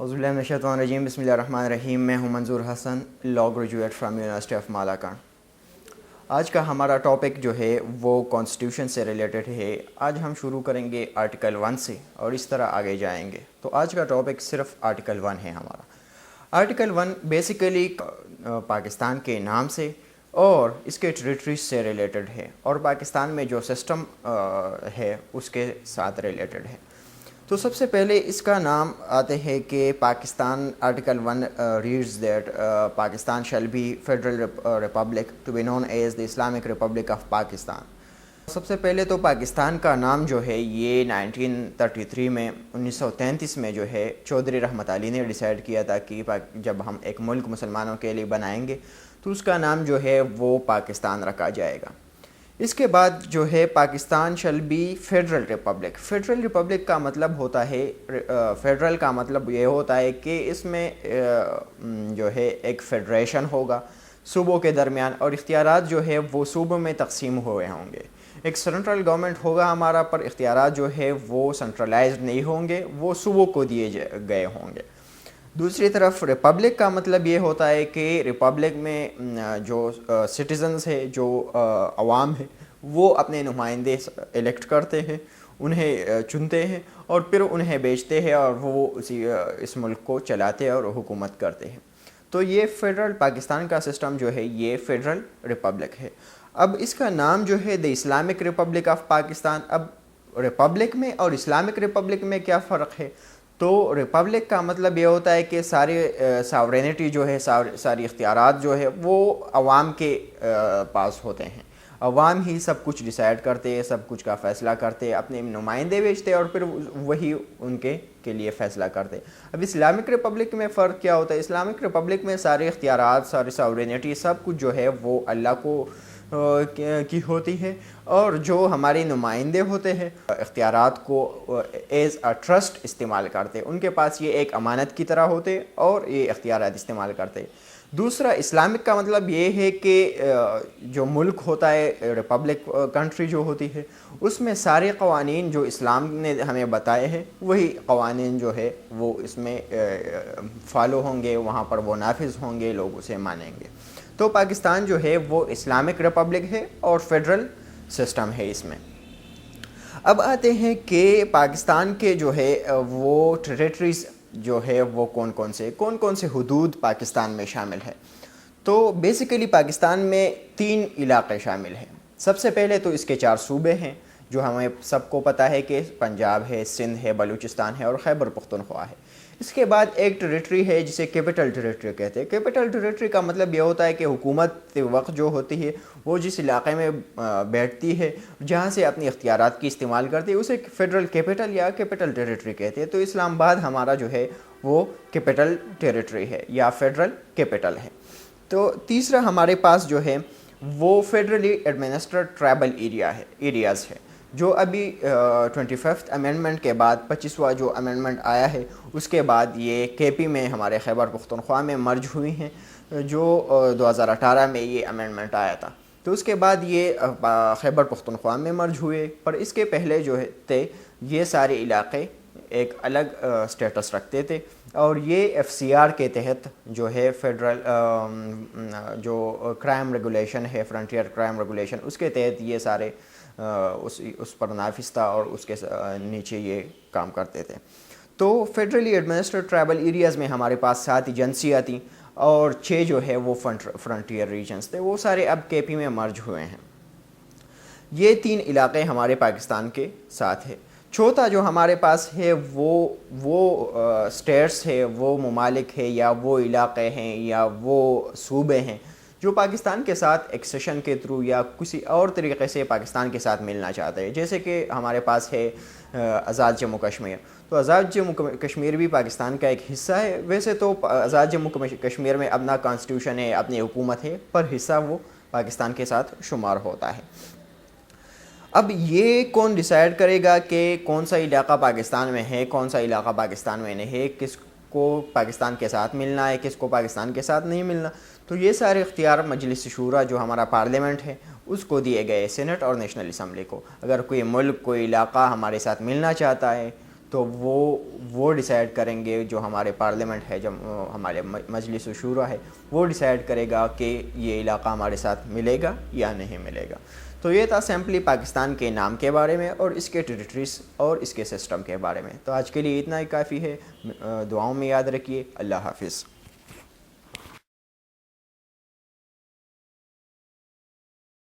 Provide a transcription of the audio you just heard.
اعوذ باللہ من الشیطان الرجیم، بسم اللہ الرحمن الرحیم۔ میں ہوں Manzoor Hassan, law graduate from university of Malakand. آج کا ہمارا ٹاپک جو ہے وہ کانسٹیٹیوشن سے ریلیٹڈ ہے۔ آج ہم شروع کریں گے آرٹیکل 1 سے اور اس طرح آگے جائیں گے۔ تو آج کا ٹاپک صرف آرٹیکل 1 ہے ہمارا۔ آرٹیکل 1 بیسیکلی پاکستان کے نام سے اور اس کے ٹریٹریز سے ریلیٹڈ ہے، اور پاکستان میں جو سسٹم ہے اس کے ساتھ ریلیٹڈ ہے۔ تو سب سے پہلے اس کا نام آتے ہیں کہ Pakistan article 1 reads that Pakistan shall be federal republic to be known as the Islamic republic of Pakistan. سب سے پہلے تو پاکستان کا نام جو ہے یہ 1933 میں 1933 میں جو ہے چودھری رحمت علی نے ڈیسائیڈ کیا تھا کہ جب ہم ایک ملک مسلمانوں کے لیے بنائیں گے تو اس کا نام جو ہے وہ پاکستان رکھا جائے گا۔ اس کے بعد جو ہے Pakistan shall be federal republic. Federal republic کا مطلب ہوتا ہے، فیڈرل کا مطلب یہ ہوتا ہے کہ اس میں جو ہے ایک فیڈریشن ہوگا صوبوں کے درمیان، اور اختیارات جو ہے وہ صوبوں میں تقسیم ہوئے ہوں گے۔ ایک سینٹرل گورنمنٹ ہوگا ہمارا، پر اختیارات جو ہے وہ سینٹرلائزڈ نہیں ہوں گے، وہ صوبوں کو دیے گئے ہوں گے۔ دوسری طرف ریپبلک کا مطلب یہ ہوتا ہے کہ ریپبلک میں جو سٹیزنز ہے، جو عوام ہے، وہ اپنے نمائندے الیکٹ کرتے ہیں، انہیں چنتے ہیں اور پھر انہیں بیچتے ہیں اور وہ اس ملک کو چلاتے اور حکومت کرتے ہیں۔ تو یہ فیڈرل پاکستان کا سسٹم جو ہے یہ فیڈرل ریپبلک ہے۔ اب اس کا نام جو ہے دی اسلامک ریپبلک آف پاکستان۔ اب ریپبلک میں اور اسلامک ریپبلک میں کیا فرق ہے؟ تو ریپبلک کا مطلب یہ ہوتا ہے کہ ساری ساورینٹی جو ہے، ساری اختیارات جو ہے وہ عوام کے پاس ہوتے ہیں۔ عوام ہی سب کچھ ڈیسائیڈ کرتے ہیں، سب کچھ کا فیصلہ کرتے، اپنے نمائندے بھیجتے اور پھر وہی ان کے لیے فیصلہ کرتے۔ اب اسلامک ریپبلک میں فرق کیا ہوتا ہے؟ اسلامک ریپبلک میں سارے اختیارات، ساری ساورینٹی سب کچھ جو ہے وہ اللہ کو کی ہوتی ہے، اور جو ہمارے نمائندے ہوتے ہیں اختیارات کو ایز اے ٹرسٹ استعمال کرتے، ان کے پاس یہ ایک امانت کی طرح ہوتے اور یہ اختیارات استعمال کرتے۔ دوسرا اسلامک کا مطلب یہ ہے کہ جو ملک ہوتا ہے، ریپبلک کنٹری جو ہوتی ہے، اس میں سارے قوانین جو اسلام نے ہمیں بتائے ہیں وہی قوانین جو ہے وہ اس میں فالو ہوں گے، وہاں پر وہ نافذ ہوں گے، لوگ اسے مانیں گے۔ تو پاکستان جو ہے وہ اسلامک ریپبلک ہے اور فیڈرل سسٹم ہے اس میں۔ اب آتے ہیں کہ پاکستان کے جو ہے وہ ٹریٹریز جو ہے وہ کون کون سے حدود پاکستان میں شامل ہے۔ تو بیسیکلی پاکستان میں 3 علاقے شامل ہیں۔ سب سے پہلے تو اس کے 4 صوبے ہیں جو ہمیں سب کو پتہ ہے کہ پنجاب ہے، سندھ ہے، بلوچستان ہے اور خیبر پختونخوا ہے۔ اس کے بعد ایک ٹریٹری ہے جسے کیپٹل ٹریٹری کہتے ہیں۔ کیپٹل ٹریٹری کا مطلب یہ ہوتا ہے کہ حکومت وقت جو ہوتی ہے وہ جس علاقے میں بیٹھتی ہے، جہاں سے اپنی اختیارات کی استعمال کرتی ہے، اسے فیڈرل کیپٹل یا کیپٹل ٹریٹری کہتے ہیں۔ تو اسلام آباد ہمارا جو ہے وہ کیپٹل ٹریٹری ہے یا فیڈرل کیپٹل ہے۔ تو تیسرا ہمارے پاس جو ہے وہ فیڈرلی ایڈمنسٹرڈ ٹرائبل ایریاز ہے، جو ابھی 25 امینڈمنٹ کے بعد 25واں جو امینڈمنٹ آیا ہے اس کے بعد یہ کے پی میں ہمارے خیبر پختونخوا میں مرج ہوئی ہیں، جو 2018 میں یہ امینڈمنٹ آیا تھا۔ تو اس کے بعد یہ خیبر پختونخوا میں مرج ہوئے، پر اس کے پہلے جو تھے یہ سارے علاقے ایک الگ سٹیٹس رکھتے تھے، اور یہ ایف سی آر کے تحت جو ہے فیڈرل جو کرائم ریگولیشن ہے، فرنٹیئر کرائم ریگولیشن، اس کے تحت یہ سارے اس پر نافذ تھا اور اس کے نیچے یہ کام کرتے تھے۔ تو فیڈرلی ایڈمنسٹرڈ ٹرائبل ایریاز میں ہمارے پاس 7 ایجنسیاں تھیں اور 6 جو ہے وہ فرنٹیئر ریجنز تھے، وہ سارے اب کے پی میں مرج ہوئے ہیں۔ یہ 3 علاقے ہمارے پاکستان کے ساتھ ہے۔ چوتھا جو ہمارے پاس ہے وہ سٹیٹس ہے، وہ ممالک ہے یا وہ علاقے ہیں یا وہ صوبے ہیں جو پاکستان کے ساتھ ایکسیشن کے تھرو یا کسی اور طریقے سے پاکستان کے ساتھ ملنا چاہتے ہیں۔ جیسے کہ ہمارے پاس ہے آزاد جموں کشمیر۔ تو آزاد جموں کشمیر بھی پاکستان کا ایک حصہ ہے۔ ویسے تو آزاد جموں کشمیر میں اپنا کانسٹیٹیوشن ہے، اپنی حکومت ہے، پر حصہ وہ پاکستان کے ساتھ شمار ہوتا ہے۔ اب یہ کون ڈیسائیڈ کرے گا کہ کون سا علاقہ پاکستان میں ہے، کون سا علاقہ پاکستان میں نہیں ہے، کس کو پاکستان کے ساتھ ملنا ہے، کس کو پاکستان کے ساتھ نہیں ملنا؟ تو یہ سارے اختیار مجلس شورا جو ہمارا پارلیمنٹ ہے اس کو دیے گئے، سینٹ اور نیشنل اسمبلی کو۔ اگر کوئی ملک، کوئی علاقہ ہمارے ساتھ ملنا چاہتا ہے تو وہ ڈیسائیڈ کریں گے، جو ہمارے پارلیمنٹ ہے، جب ہمارے مجلس شورا ہے، وہ ڈیسائیڈ کرے گا کہ یہ علاقہ ہمارے ساتھ ملے گا یا نہیں ملے گا۔ تو یہ تھا سمپلی پاکستان کے نام کے بارے میں اور اس کے ٹیریٹریز اور اس کے سسٹم کے بارے میں۔ تو آج کے لیے اتنا ہی کافی ہے، دعاؤں میں یاد رکھیے۔ اللہ حافظ۔